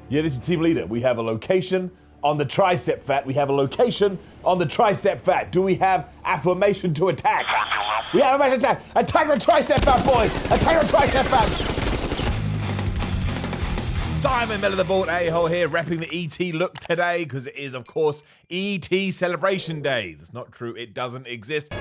Yeah, this is Team Leader. We have a location on the tricep fat. We have a location on the tricep fat. Do we have affirmation to attack? We have affirmation to attack. Attack the tricep fat, boys! Attack the tricep fat! Simon Miller, the bald a-hole here, repping the ET look today, because it is, of course, ET Celebration Day. That's not true. It doesn't exist.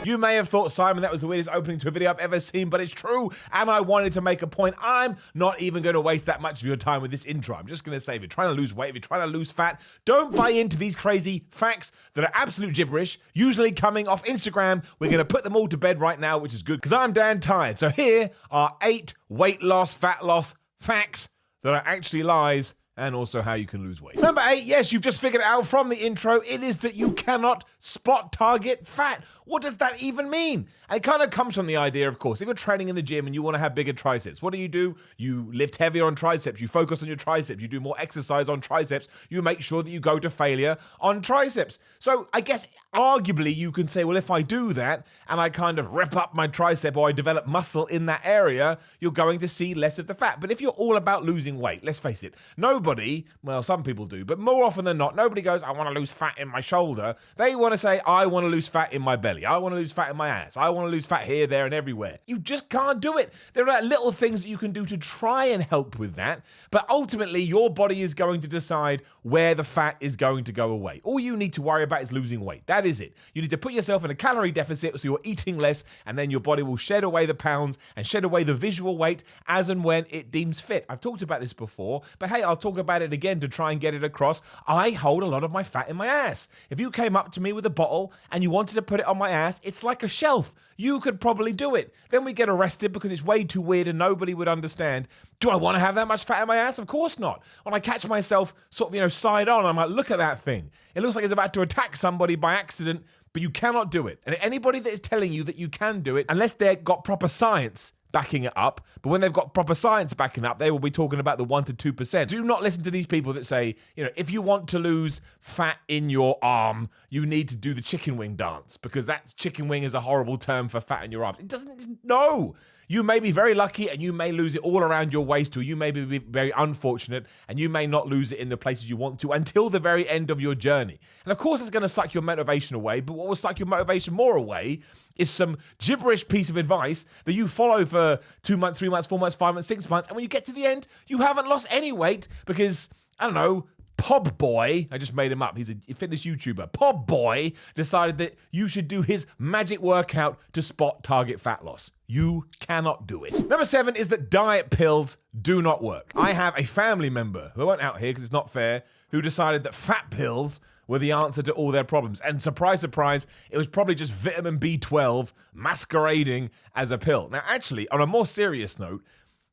You may have thought, Simon, that was the weirdest opening to a video I've ever seen, but it's true, and I wanted to make a point. I'm not even going to waste that much of your time with this intro. I'm just going to say, if you're trying to lose weight, if you're trying to lose fat, don't buy into these crazy facts that are absolute gibberish, usually coming off Instagram. We're going to put them all to bed right now, which is good, because I'm damn tired. So here are 8 weight loss, fat loss facts that are actually lies, and also how you can lose weight. Number 8, yes, you've just figured it out from the intro. It is that you cannot spot target fat. What does that even mean? And it kind of comes from the idea, of course, if you're training in the gym and you want to have bigger triceps, what do? You lift heavier on triceps, you focus on your triceps, you do more exercise on triceps, you make sure that you go to failure on triceps. So I guess arguably you can say, well, if I do that and I kind of rep up my tricep or I develop muscle in that area, you're going to see less of the fat. But if you're all about losing weight, let's face it, nobody, well, some people do, but more often than not, nobody goes, I want to lose fat in my shoulder. They want to say, I want to lose fat in my belly. I want to lose fat in my ass. I want to lose fat here, there, and everywhere. You just can't do it. There are little things that you can do to try and help with that, but ultimately your body is going to decide where the fat is going to go away. All you need to worry about is losing weight. That is it. You need to put yourself in a calorie deficit so you're eating less, and then your body will shed away the pounds and shed away the visual weight as and when it deems fit. I've talked about this before, but hey, I'll talk about it again to try and get it across. I hold a lot of my fat in my ass. If you came up to me with a bottle and you wanted to put it on my ass, it's like a shelf. You could probably do it. Then we get arrested because it's way too weird and nobody would understand. Do I want to have that much fat in my ass? Of course not. When I catch myself sort of, side on, I'm like, look at that thing. It looks like it's about to attack somebody by accident, but you cannot do it. And anybody that is telling you that you can do it, unless they've got proper science backing it up, but when they've got proper science backing up, they will be talking about the 1 to 2%. Do not listen to these people that say, if you want to lose fat in your arm, you need to do the chicken wing dance, because that's chicken wing is a horrible term for fat in your arm. It doesn't, no. You may be very lucky and you may lose it all around your waist, or you may be very unfortunate and you may not lose it in the places you want to until the very end of your journey. And of course, it's going to suck your motivation away, but what will suck your motivation more away is some gibberish piece of advice that you follow for 2 months, 3 months, 4 months, 5 months, 6 months, and when you get to the end, you haven't lost any weight because, I don't know, Pob Boy, I just made him up, he's a fitness YouTuber, Pob Boy decided that you should do his magic workout to spot target fat loss. You cannot do it. Number 7 is that diet pills do not work. I have a family member, who I won't out here because it's not fair, who decided that fat pills were the answer to all their problems. And surprise, surprise, it was probably just vitamin B12 masquerading as a pill. Now, actually, on a more serious note,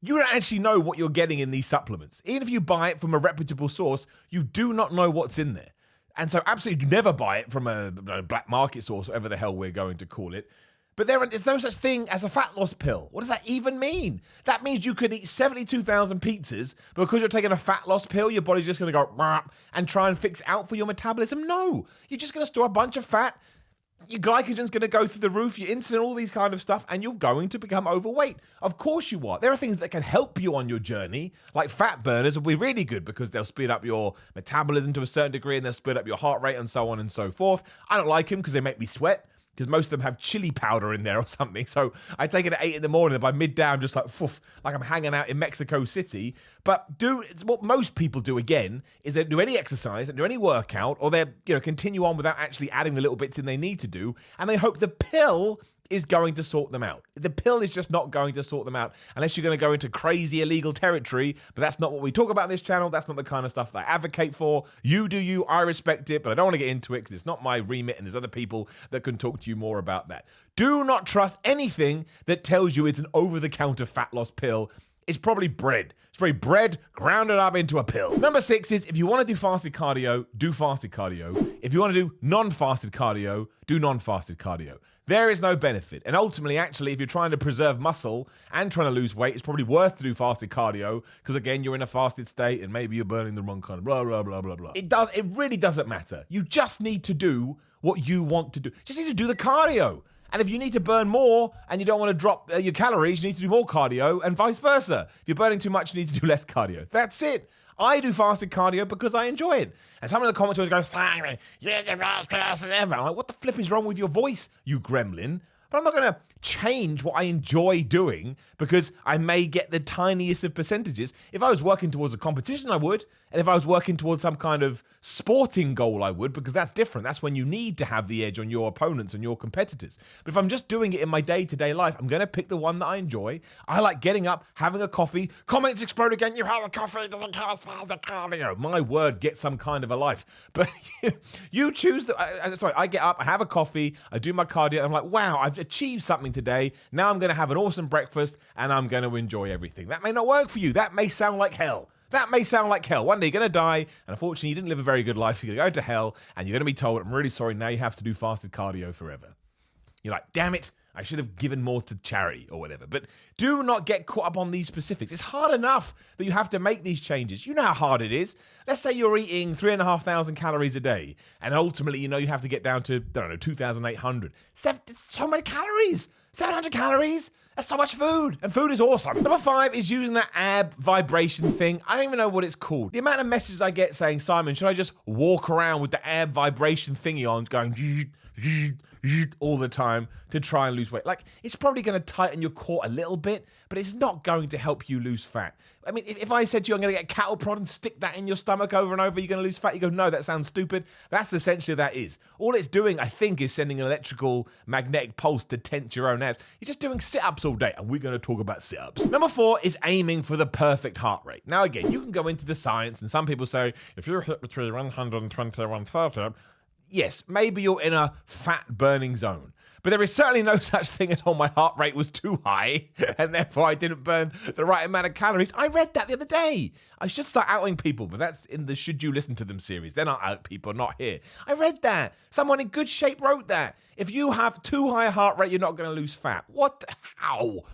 you don't actually know what you're getting in these supplements. Even if you buy it from a reputable source, you do not know what's in there. And so absolutely never buy it from a black market source, whatever the hell we're going to call it. But there is no such thing as a fat loss pill. What does that even mean? That means you could eat 72,000 pizzas, but because you're taking a fat loss pill, your body's just going to go and try and fix it out for your metabolism. No, you're just going to store a bunch of fat. Your glycogen's going to go through the roof, your insulin, all these kind of stuff, and you're going to become overweight. Of course you are. There are things that can help you on your journey, like fat burners will be really good because they'll speed up your metabolism to a certain degree and they'll speed up your heart rate and so on and so forth. I don't like them because they make me sweat, because most of them have chili powder in there or something. So I take it at 8 in the morning, and by midday I'm just like, like I'm hanging out in Mexico City. But what most people do, again, is they do any exercise and do any workout, or they continue on without actually adding the little bits in they need to do, and they hope the pill is going to sort them out. The pill is just not going to sort them out unless you're going to go into crazy illegal territory, but that's not what we talk about on this channel. That's not the kind of stuff that I advocate for. You do you, I respect it, but I don't want to get into it because it's not my remit and there's other people that can talk to you more about that. Do not trust anything that tells you it's an over-the-counter fat loss pill. It's probably bread. It's probably bread grounded up into a pill. Number 6 is, if you want to do fasted cardio, do fasted cardio. If you want to do non-fasted cardio, do non-fasted cardio. There is no benefit. And ultimately, actually, if you're trying to preserve muscle and trying to lose weight, it's probably worse to do fasted cardio because, again, you're in a fasted state and maybe you're burning the wrong kind of blah, blah, blah, blah, blah. It really doesn't matter. You just need to do what you want to do. Just need to do the cardio. And if you need to burn more and you don't want to drop your calories, you need to do more cardio and vice versa. If you're burning too much, you need to do less cardio. That's it. I do fasted cardio because I enjoy it. And some of the comments always go, Simon, you're the best person ever. I'm like, what the flip is wrong with your voice, you gremlin? But I'm not going to change what I enjoy doing because I may get the tiniest of percentages. If I was working towards a competition, I would. And if I was working towards some kind of sporting goal, I would, because that's different. That's when you need to have the edge on your opponents and your competitors. But if I'm just doing it in my day-to-day life, I'm going to pick the one that I enjoy. I like getting up, having a coffee. Comments explode again. You have a coffee, doesn't count for the cardio. My word, get some kind of a life. But you choose I get up, I have a coffee, I do my cardio. I'm like, wow, I've achieved something today. Now I'm going to have an awesome breakfast and I'm going to enjoy everything. That may not work for you. That may sound like hell. That may sound like hell. One day you're going to die, and unfortunately you didn't live a very good life. You're going to go to hell, and you're going to be told, I'm really sorry, now you have to do fasted cardio forever. You're like, damn it, I should have given more to charity or whatever. But do not get caught up on these specifics. It's hard enough that you have to make these changes. You know how hard it is. Let's say you're eating 3,500 calories a day, and ultimately you know you have to get down to, 2,800. So many calories. 700 calories. That's so much food, and food is awesome. Number 5 is using that ab vibration thing. I don't even know what it's called. The amount of messages I get saying, Simon, should I just walk around with the ab vibration thingy on going all the time to try and lose weight? Like, it's probably going to tighten your core a little bit, but it's not going to help you lose fat. I mean, if I said to you, I'm going to get a cattle prod and stick that in your stomach over and over, you're going to lose fat. You go, no, that sounds stupid. That's essentially that is. All it's doing, I think, is sending an electrical magnetic pulse to tense your own abs. You're just doing sit-ups all day, and we're going to talk about sit-ups. Number 4 is aiming for the perfect heart rate. Now, again, you can go into the science, and some people say, if you're hit between 120 and 130, yes, maybe you're in a fat-burning zone. But there is certainly no such thing as, my heart rate was too high, and therefore I didn't burn the right amount of calories. I read that the other day. I should start outing people, but that's in the Should You Listen to Them series. They're not out people, not here. I read that. Someone in good shape wrote that. If you have too high a heart rate, you're not going to lose fat. What? How?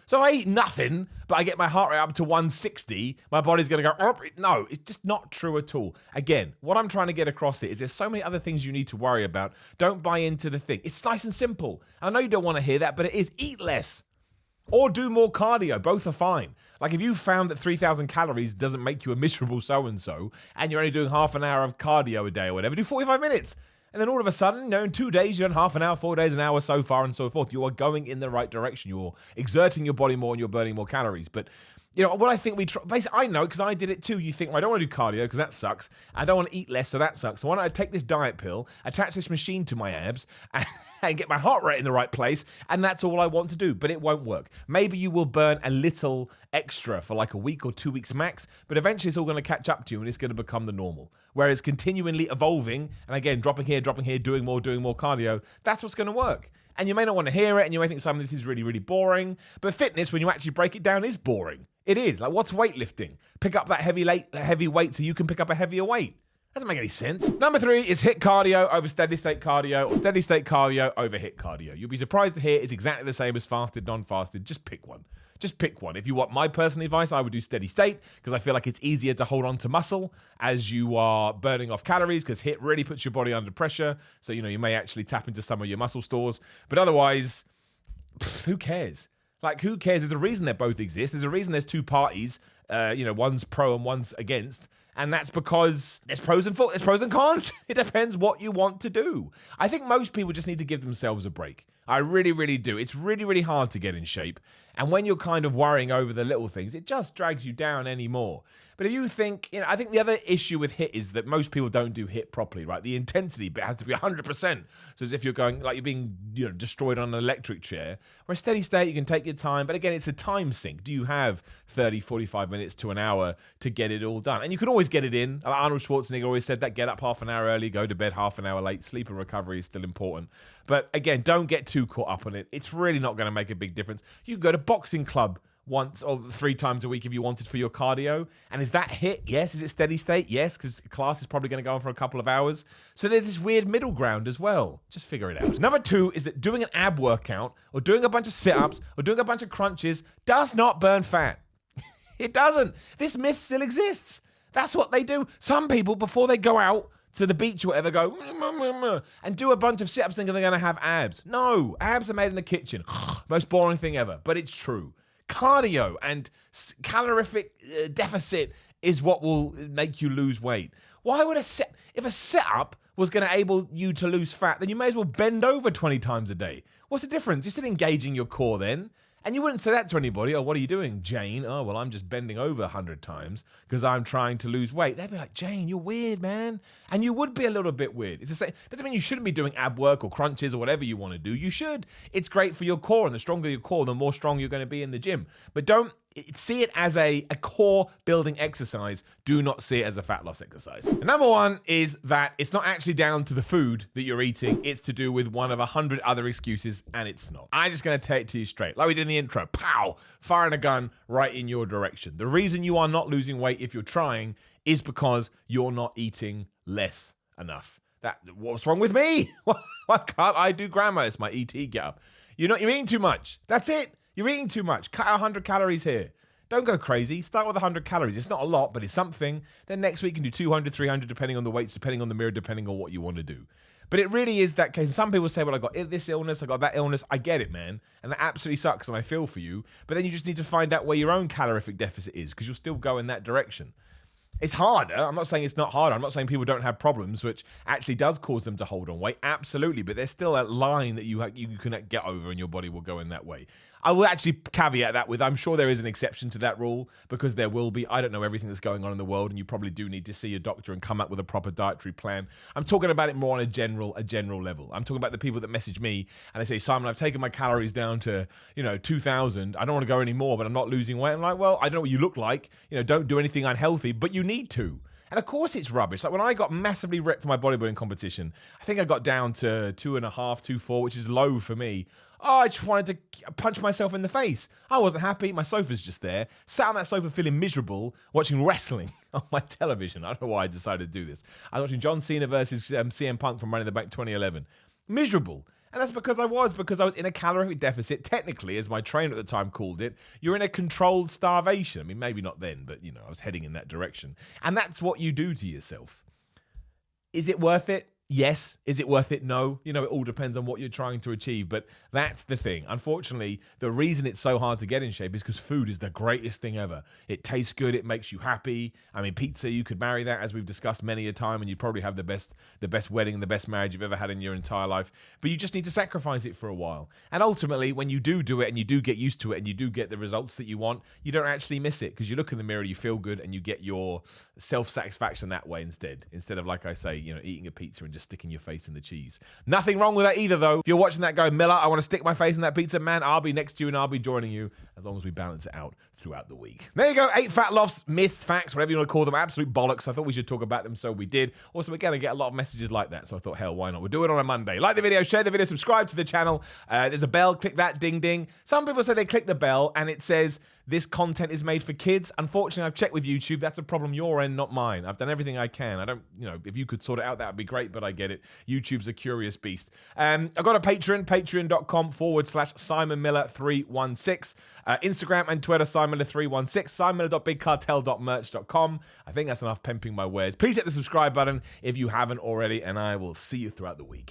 So I eat nothing, but I get my heart rate up to 160. My body's going to go, oh, no, it's just not true at all. Again, what I'm trying to get across here is there's so many other things you need to worry about. Don't buy into the thing. It's nice and simple. I know you don't want to hear that, but it is. Eat less. Or do more cardio. Both are fine. Like if you found that 3,000 calories doesn't make you a miserable so-and-so, and you're only doing half an hour of cardio a day or whatever, do 45 minutes. And then all of a sudden, in 2 days, you're in half an hour, 4 days, an hour, so far and so forth. You are going in the right direction. You're exerting your body more and you're burning more calories. But, what I think basically, I know because I did it too. You think, well, I don't want to do cardio because that sucks. I don't want to eat less, so that sucks. So why don't I take this diet pill, attach this machine to my abs, and get my heart rate in the right place, and that's all I want to do, but it won't work. Maybe you will burn a little extra for like a week or 2 weeks max, but eventually it's all going to catch up to you and it's going to become the normal. Whereas continually evolving, and again, dropping here, doing more cardio, that's what's going to work. And you may not want to hear it, and you may think some of this is really, really boring, but fitness, when you actually break it down, is boring. It is. Like, what's weightlifting? Pick up that heavy weight so you can pick up a heavier weight. Doesn't make any sense. Number 3 is HIIT cardio over steady state cardio, or steady state cardio over HIIT cardio. You'll be surprised to hear it's exactly the same as fasted, non-fasted. Just pick one. If you want my personal advice, I would do steady state because I feel like it's easier to hold on to muscle as you are burning off calories, because HIIT really puts your body under pressure. So, you may actually tap into some of your muscle stores. But otherwise, who cares? Like, who cares? There's a reason they both exist. There's a reason there's two parties. One's pro and one's against. And that's because there's pros and cons. It depends what you want to do. I think most people just need to give themselves a break. I really, really do. It's really, really hard to get in shape. And when you're kind of worrying over the little things, it just drags you down anymore. But if you think, I think the other issue with HIIT is that most people don't do HIIT properly, right? The intensity bit has to be 100%. So as if you're going, like you're being, destroyed on an electric chair. Whereas steady state, you can take your time. But again, it's a time sink. Do you have 30, 45 minutes to an hour to get it all done? And you can always get it in. Arnold Schwarzenegger always said that, get up half an hour early, go to bed half an hour late. Sleep and recovery is still important. But again, don't get too caught up on it. It's really not going to make a big difference. You can go to boxing club once or 3 times a week if you wanted for your cardio. And is that HIIT? Yes. Is it steady state? Yes, because class is probably going to go on for a couple of hours. So there's this weird middle ground as well. Just figure it out. Number 2 is that doing an ab workout or doing a bunch of sit-ups or doing a bunch of crunches does not burn fat. It doesn't. This myth still exists. That's what they do. Some people, before they go out to the beach or whatever, go and do a bunch of sit-ups thinking they're going to have abs. No, abs are made in the kitchen. Most boring thing ever, but it's true. Cardio and calorific deficit is what will make you lose weight. Why would if a sit-up was going to enable you to lose fat, then you may as well bend over 20 times a day. What's the difference? You're still engaging your core then. And you wouldn't say that to anybody. Oh, what are you doing, Jane? Oh, well, I'm just bending over 100 times because I'm trying to lose weight. They'd be like, Jane, you're weird, man. And you would be a little bit weird. It's the same. Doesn't mean you shouldn't be doing ab work or crunches or whatever you want to do. You should. It's great for your core. And the stronger your core, the more strong you're going to be in the gym. But don't see it as a core building exercise. Do not see it as a fat loss exercise. And number one is that it's not actually down to the food that you're eating. It's to do with one of 100 other excuses, and it's not. I'm just going to take it to you straight. Like we did in the intro. Pow! Firing a gun right in your direction. The reason you are not losing weight if you're trying is because you're not eating less enough. What's wrong with me? Why can't I do grammar? It's my ET get up. You're eating too much. That's it. You're eating too much. Cut 100 calories here. Don't go crazy. Start with 100 calories. It's not a lot, but it's something. Then next week you can do 200, 300, depending on the weights, depending on the mirror, depending on what you want to do. But it really is that case. Some people say, well, I got this illness, I got that illness. I get it, man. And that absolutely sucks, and I feel for you. But then you just need to find out where your own calorific deficit is, because you'll still go in that direction. It's harder. I'm not saying it's not harder. I'm not saying people don't have problems, which actually does cause them to hold on weight. Absolutely. But there's still a line that you can get over and your body will go in that way. I will actually caveat that with, I'm sure there is an exception to that rule, because there will be. I don't know everything that's going on in the world, and you probably do need to see a doctor and come up with a proper dietary plan. I'm talking about it more on a general level. I'm talking about the people that message me and they say, Simon, I've taken my calories down to, 2,000. I don't want to go anymore, but I'm not losing weight. I'm like, well, I don't know what you look like. Don't do anything unhealthy, but you need to. And of course it's rubbish. Like when I got massively ripped for my bodybuilding competition, I think I got down to 2.5, 2.4, which is low for me. Oh, I just wanted to punch myself in the face. I wasn't happy. My sofa's just there. Sat on that sofa feeling miserable, watching wrestling on my television. I don't know why I decided to do this. I was watching John Cena versus CM Punk from Money in the Bank 2011. Miserable. And that's because I was in a calorific deficit. Technically, as my trainer at the time called it, you're in a controlled starvation. I mean, maybe not then, but, I was heading in that direction. And that's what you do to yourself. Is it worth it? Yes. Is it worth it? No. It all depends on what you're trying to achieve. But that's the thing. Unfortunately, the reason it's so hard to get in shape is because food is the greatest thing ever. It tastes good. It makes you happy. I mean, pizza, you could marry that, as we've discussed many a time, and you'd probably have the best wedding and the best marriage you've ever had in your entire life. But you just need to sacrifice it for a while. And ultimately, when you do it and you do get used to it and you do get the results that you want, you don't actually miss it, because you look in the mirror, you feel good, and you get your self-satisfaction that way instead of, like I say, eating a pizza and just sticking your face in the cheese. Nothing wrong with that either, though. If you're watching that going, Miller, I want to stick my face in that pizza, man, I'll be next to you and I'll be joining you, as long as we balance it out throughout the week. There you go. 8 fat loss myths, facts, whatever you want to call them. Absolute bollocks. I thought we should talk about them, so we did. Also, again, I get a lot of messages like that, so I thought, hell, why not? We'll do it on a Monday. Like the video, share the video, subscribe to the channel. There's a bell. Click that ding ding. Some people say they click the bell and it says this content is made for kids. Unfortunately, I've checked with YouTube. That's a problem your end, not mine. I've done everything I can. I don't, if you could sort it out, that would be great, but I get it. YouTube's a curious beast. I've got a Patreon, patreon.com/SimonMiller316. Instagram and Twitter, SimonMiller316. SimonMiller.BigCartel.merch.com. I think that's enough pimping my wares. Please hit the subscribe button if you haven't already, and I will see you throughout the week.